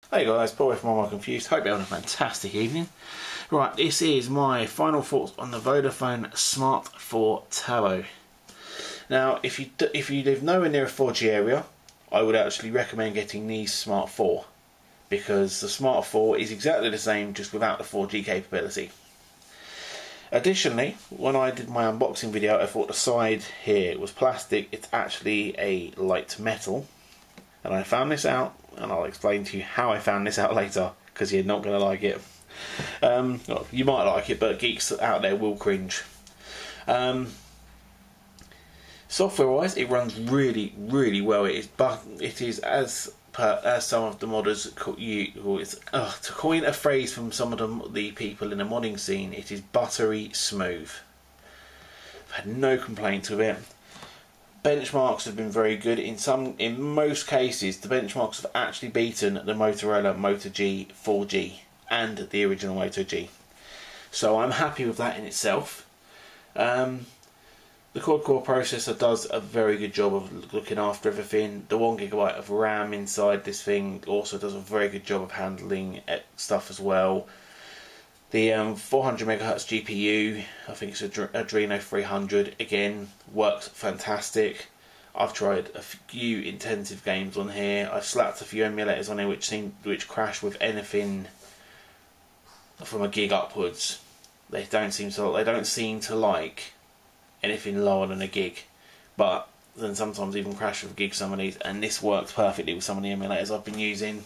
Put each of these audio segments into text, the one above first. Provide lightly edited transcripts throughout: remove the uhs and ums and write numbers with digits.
Hey guys, Paul from Am I Confused? Hope you're having a fantastic evening. Right, this is my final thoughts on the Vodafone Smart 4 Turbo. Now, if you live nowhere near a 4G area, I would actually recommend getting the Smart 4, because the Smart 4 is exactly the same, just without the 4G capability. Additionally, when I did my unboxing video, I thought the side here was plastic. It's actually a light metal, and I found this out, and I'll explain to you how I found this out later, because you're not going to like it. Well, you might like it, but geeks out there will cringe. Software wise, it runs really well. It is as some of the modders to coin a phrase from some of the people in the modding scene, it is buttery smooth. I've had no complaints with it. Benchmarks have been very good. In most cases, the benchmarks have actually beaten the Motorola Moto G 4G and the original Moto G. So I'm happy with that in itself. The quad-core processor does a very good job of looking after everything. The 1GB of RAM inside this thing also does a very good job of handling stuff as well. The 400MHz GPU, I think it's Adreno 300, again, works fantastic. I've tried a few intensive games on here. I've slapped a few emulators on here which crash with anything from a gig upwards. They don't seem to like anything lower than a gig, but then sometimes even crash with gigs, some of these, and this works perfectly with some of the emulators I've been using.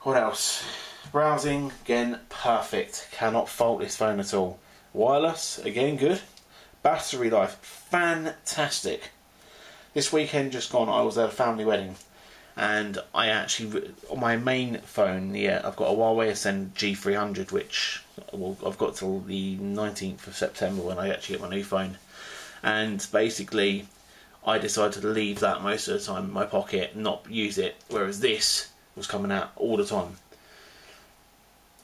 What else? Browsing, again, perfect. Cannot fault this phone at all. Wireless, again, good. Battery life, fantastic. This weekend just gone, I was at a family wedding, and I actually, on my main phone, I've got a Huawei Ascend G300, which I've got till the 19th of September when I actually get my new phone. And basically, I decided to leave that most of the time in my pocket, not use it, whereas this was coming out all the time.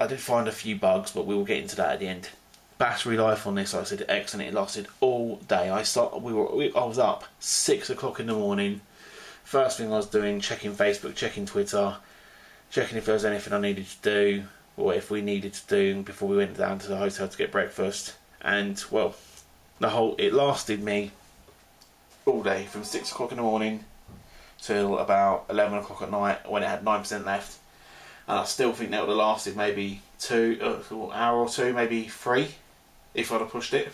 I did find a few bugs, but we will get into that at the end. Battery life on this, like I said, excellent. It lasted all day. I was up 6 o'clock in the morning. First thing I was doing, checking Facebook, checking Twitter, checking if there was anything I needed to do, or if we needed to do before we went down to the hotel to get breakfast. And well, it lasted me all day, from 6 o'clock in the morning till about 11 o'clock at night when it had 9% left. And I still think that would have lasted maybe an hour or two, maybe 3, if I'd have pushed it.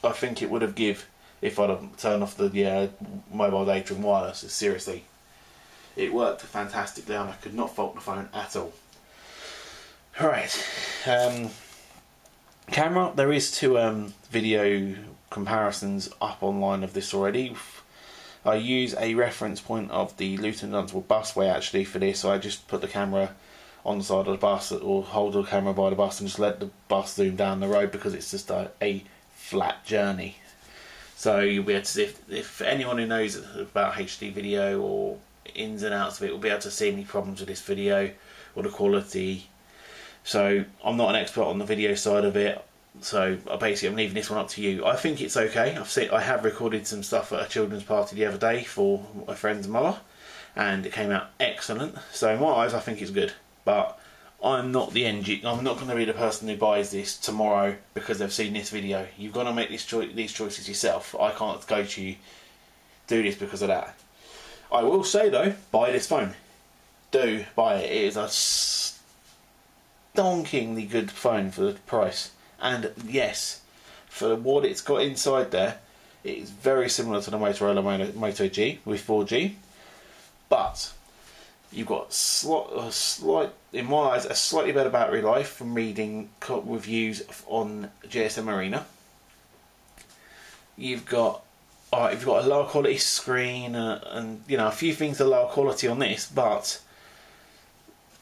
I think it would have if I'd have turned off the mobile data and wireless. Seriously, it worked fantastically, and I could not fault the phone at all. Alright, camera, there is 2 video comparisons up online of this already. I use a reference point of the Luton Dunstable busway actually for this, so I just put the camera on the side of the bus, or hold the camera by the bus and just let the bus zoom down the road, because it's just a flat journey. So you'll be able to see, if anyone who knows about HD video or ins and outs of it will be able to see any problems with this video or the quality. So I'm not an expert on the video side of it, so basically I'm leaving this one up to you. I think it's okay. I have recorded some stuff at a children's party the other day for my friend's mother, and it came out excellent. So in my eyes, I think it's good. But I'm not going to be the person who buys this tomorrow because they've seen this video. You've got to make these choices yourself. I can't go to you, do this because of that. I will say though, buy this phone. Do buy it. It is a stonkingly good phone for the price. And yes, for what it's got inside there, it is very similar to the Motorola Moto G with 4G, but you've got in my eyes, a slightly better battery life from reading reviews on GSM Arena. You've got a lower quality screen, and a few things are lower quality on this, but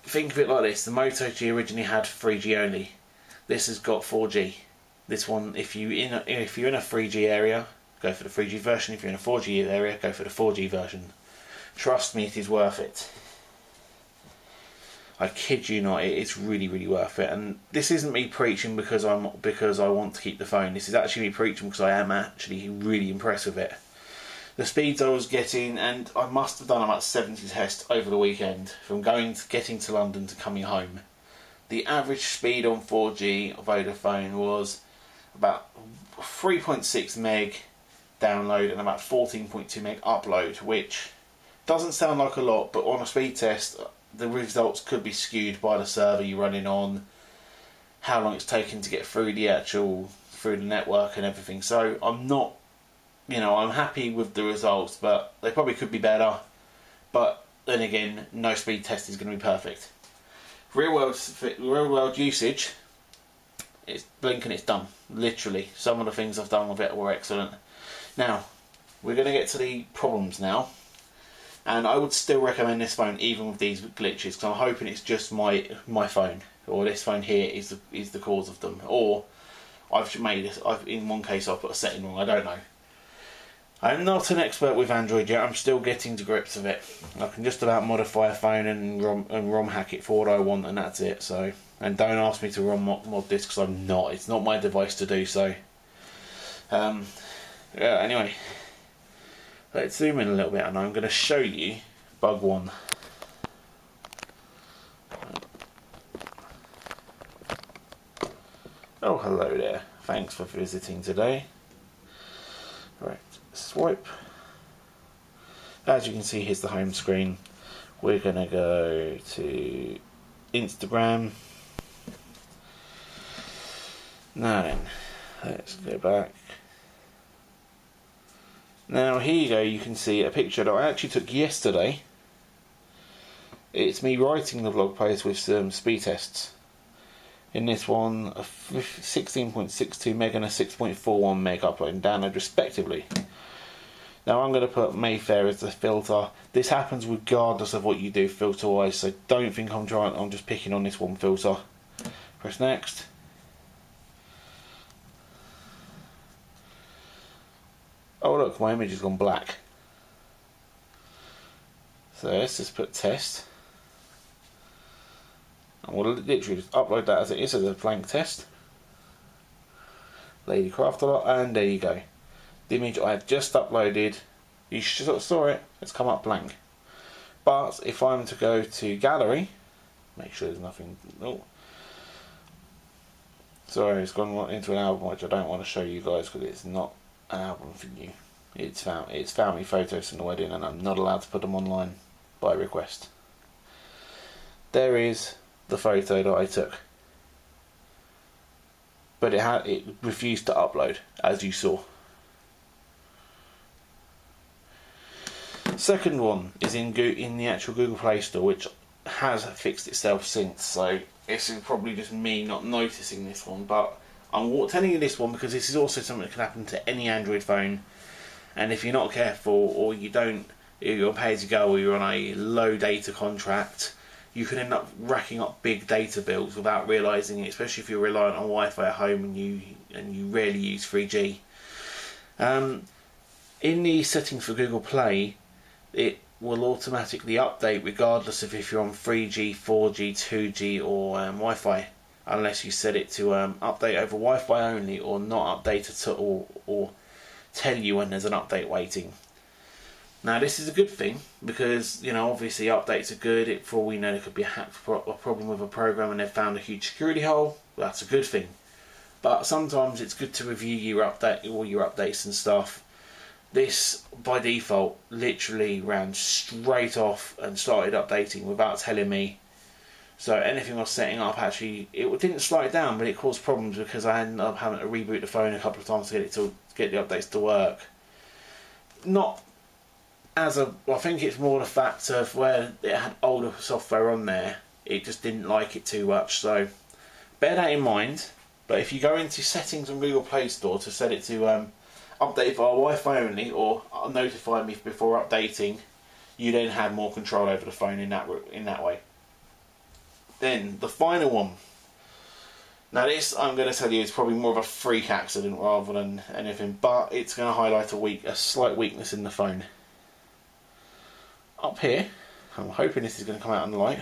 think of it like this: the Moto G originally had 3G only. This has got 4G. This one, if you're in a 3G area, go for the 3G version. If you're in a 4G area, go for the 4G version. Trust me, it is worth it. I kid you not, it's really worth it. And this isn't me preaching because I want to keep the phone. This is actually me preaching because I am actually really impressed with it. the speeds I was getting, and I must have done about 70 tests over the weekend from getting to London to coming home. The average speed on 4G Vodafone was about 3.6 meg download and about 14.2 meg upload, which doesn't sound like a lot, but on a speed test the results could be skewed by the server you're running on, how long it's taken to get through the network and everything. So I'm not, I'm happy with the results, but they probably could be better. But then again, no speed test is going to be perfect. Real world usage, it's blink and it's done. Literally, some of the things I've done with it were excellent. Now, we're going to get to the problems now. And I would still recommend this phone even with these glitches, because I'm hoping it's just my phone, or this phone here is the cause of them, or in one case I've put a setting wrong. I don't know. I'm not an expert with Android yet. I'm still getting to grips with it. I can just about modify a phone and ROM hack it for what I want, and that's it. So, and don't ask me to ROM mod this, because I'm not. It's not my device to do so. Yeah. Anyway. Let's zoom in a little bit and I'm going to show you bug one. Oh, hello there. Thanks for visiting today. Right, swipe. As you can see, here's the home screen. We're going to go to Instagram. Now then, let's go back. Now here you go, you can see a picture that I actually took yesterday. It's me writing the vlog post with some speed tests. In this one, a 16.62 meg and a 6.41 meg upload and download respectively. Now I'm going to put Mayfair as the filter. This happens regardless of what you do filter wise, so don't think I'm just picking on this one filter. Press next. Oh look, my image has gone black. So let's just put test. And we'll literally just upload that as it is, as a blank test. Lady Craft a lot, and there you go. The image I have just uploaded, you should sort of saw it, it's come up blank. But if I'm to go to gallery, make sure there's nothing. Oh. Sorry, it's gone into an album which I don't want to show you guys because it's not an album for you. It's family photos from the wedding, and I'm not allowed to put them online by request. There is the photo that I took, but it refused to upload, as you saw. Second one is in the actual Google Play Store, which has fixed itself since, so it's probably just me not noticing this one, but I'm telling you this one because this is also something that can happen to any Android phone. And if you're not careful, or you're pay as you go, or you're on a low data contract, you can end up racking up big data bills without realising it, especially if you're reliant on Wi-Fi at home and you rarely use 3G. In the settings for Google Play, it will automatically update regardless of if you're on 3G, 4G, 2G or Wi-Fi, unless you set it to update over Wi-Fi only, or not update at all, or tell you when there's an update waiting. Now this is a good thing because obviously updates are good. For all we know, there could be a problem with a program and they've found a huge security hole. That's a good thing. But sometimes it's good to review your updates and stuff. This by default literally ran straight off and started updating without telling me. So anything I was setting up, actually it didn't slow it down, but it caused problems because I ended up having to reboot the phone a couple of times to get the updates to work. I think it's more the fact of where it had older software on there, it just didn't like it too much. So bear that in mind. But if you go into settings on Google Play Store to set it to update via Wi-Fi only, or notify me before updating, you then have more control over the phone in that way. Then the final one. Now this, I'm going to tell you, is probably more of a freak accident rather than anything, but it's going to highlight a slight weakness in the phone. Up here, I'm hoping this is going to come out in the light.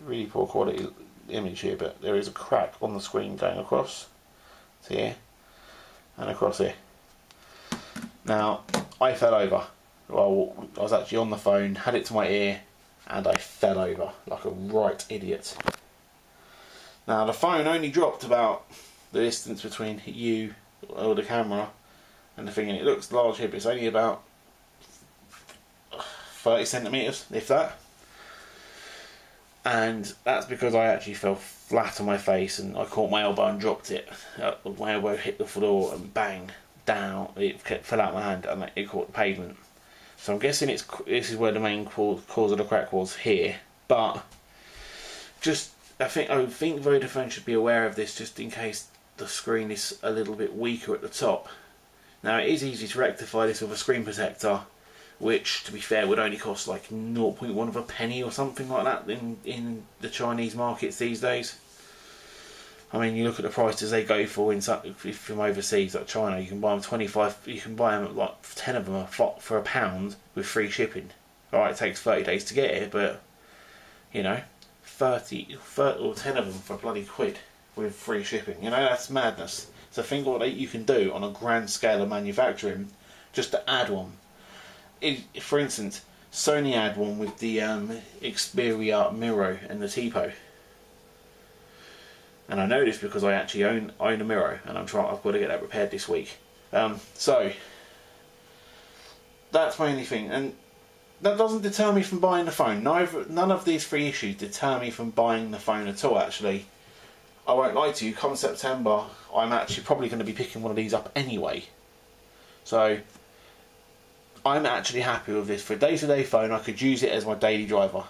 Really poor quality image here, but there is a crack on the screen going across. to here, and across here. Now, I fell over. Well, I was actually on the phone, had it to my ear, and I fell over like a right idiot. Now, the phone only dropped about the distance between you or the camera and the thing, and it looks large here, but it's only about 30 centimetres, if that. And that's because I actually fell flat on my face and I caught my elbow and dropped it. My elbow hit the floor and bang, down, it fell out of my hand and it caught the pavement. So I'm guessing this is where the main cause of the crack was, here. But I think Vodafone should be aware of this, just in case the screen is a little bit weaker at the top. Now, it is easy to rectify this with a screen protector, which, to be fair, would only cost like 0.1 of a penny or something like that in the Chinese markets these days. I mean, you look at the prices they go for from overseas, like China. You can buy them 25. You can buy them like 10 of them for £1 with free shipping. Alright, it takes 30 days to get here, but you know, 30 or 10 of them for bloody £1 with free shipping. You know, that's madness. So think what you can do on a grand scale of manufacturing just to add one. For instance, Sony had one with the Xperia Miro and the Tipo. And I know this because I actually own a Miro, and I've got to get that repaired this week. So that's my only thing, and that doesn't deter me from buying the phone. None of these three issues deter me from buying the phone at all. Actually, I won't lie to you. Come September, I'm actually probably going to be picking one of these up anyway. So I'm actually happy with this. For a day-to-day phone, I could use it as my daily driver.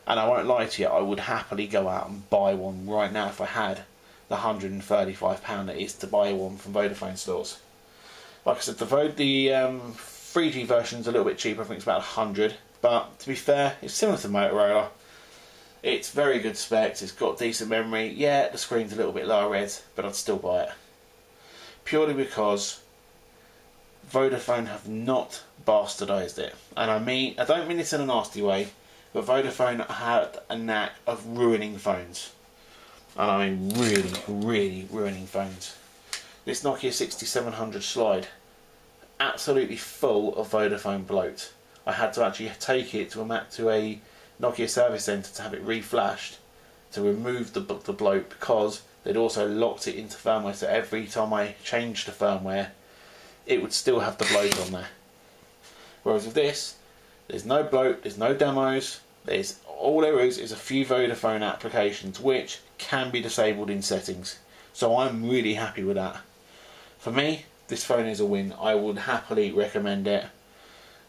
And I won't lie to you, I would happily go out and buy one right now if I had the £135 it is to buy one from Vodafone stores. Like I said, the 3G version's a little bit cheaper. I think it's about 100. But to be fair, it's similar to Motorola. It's very good specs. It's got decent memory. Yeah, the screen's a little bit lower res, but I'd still buy it. Purely because Vodafone have not bastardised it. And I don't mean this in a nasty way, but Vodafone had a knack of ruining phones. And I mean really, really ruining phones. This Nokia 6700 slide, absolutely full of Vodafone bloat. I had to actually take it to a Nokia service centre to have it reflashed to remove the bloat, because they'd also locked it into firmware, so every time I changed the firmware it would still have the bloat on there. Whereas with this, there's no bloat, there's no demos, all there is a few Vodafone applications which can be disabled in settings. So I'm really happy with that. For me, this phone is a win. I would happily recommend it.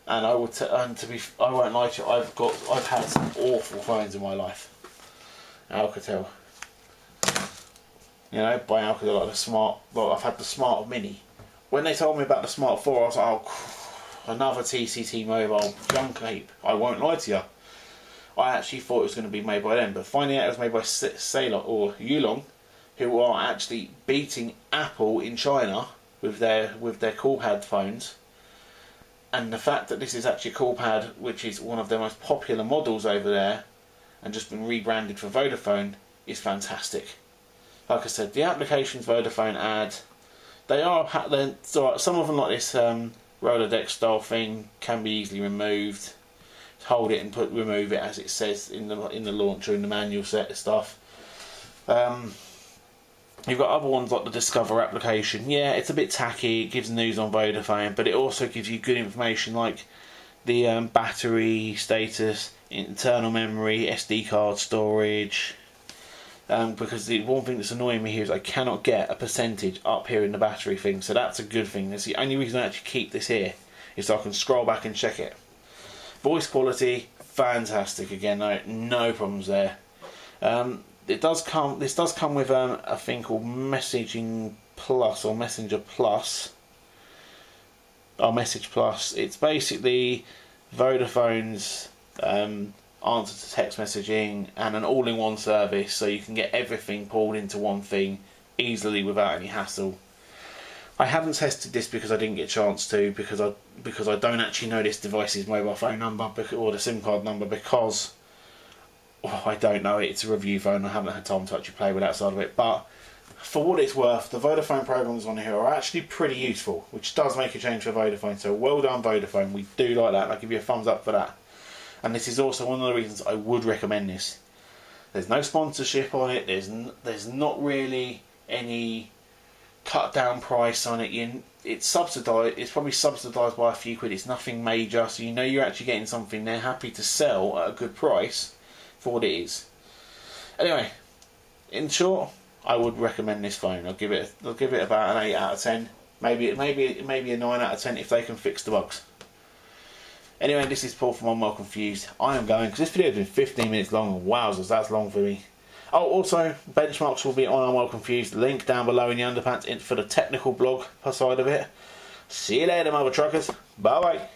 And I won't lie to you, I've had some awful phones in my life. Alcatel. You know, by Alcatel, I've had the Smart Mini. When they told me about the Smart 4, I was like, oh, another TCT mobile junk heap. I won't lie to you. I actually thought it was going to be made by them, but finding out it was made by Ceylon or Yulong, who are actually beating Apple in China with their CoolPad phones, and the fact that this is actually a CoolPad, which is one of their most popular models over there, and just been rebranded for Vodafone, is fantastic. Like I said, the applications Vodafone add, some of them, like this Rolodex style thing, can be easily removed. Hold it and remove it as it says in the launcher, in the manual set stuff. You've got other ones like the Discover application. Yeah, it's a bit tacky, it gives news on Vodafone, but it also gives you good information like the battery status, internal memory, SD card storage. Because the one thing that's annoying me here is I cannot get a percentage up here in the battery thing, so that's a good thing. That's the only reason I actually keep this here, is so I can scroll back and check it. Voice quality, fantastic again, no problems there. This does come with a thing called Messaging Plus or Messenger Plus. Or Message Plus. It's basically Vodafone's answer to text messaging and an all-in-one service, so you can get everything pulled into one thing easily without any hassle. I haven't tested this because I didn't get a chance to, because I don't actually know this device's mobile phone number or the SIM card number, because I don't know it. It's a review phone. I haven't had time to actually play with outside of it, but for what it's worth, the Vodafone programs on here are actually pretty useful, which does make a change for Vodafone. So well done, Vodafone. We do like that. I'll give you a thumbs up for that. And this is also one of the reasons I would recommend this. There's no sponsorship on it. There's not really any cut down price on it. It's subsidised. It's probably subsidised by a few quid. It's nothing major, so you know you're actually getting something they're happy to sell at a good price for what it is. Anyway, in short, I would recommend this phone. I'll give it about an 8 out of 10. Maybe a 9 out of 10 if they can fix the bugs. Anyway, this is Paul from I'm Well Confused. I am going, because this video has been 15 minutes long, and wowzers, that's long for me. Oh, also, benchmarks will be on I'm Well Confused. Link down below in the underpants for the technical blog side of it. See you later, mother truckers. Bye bye.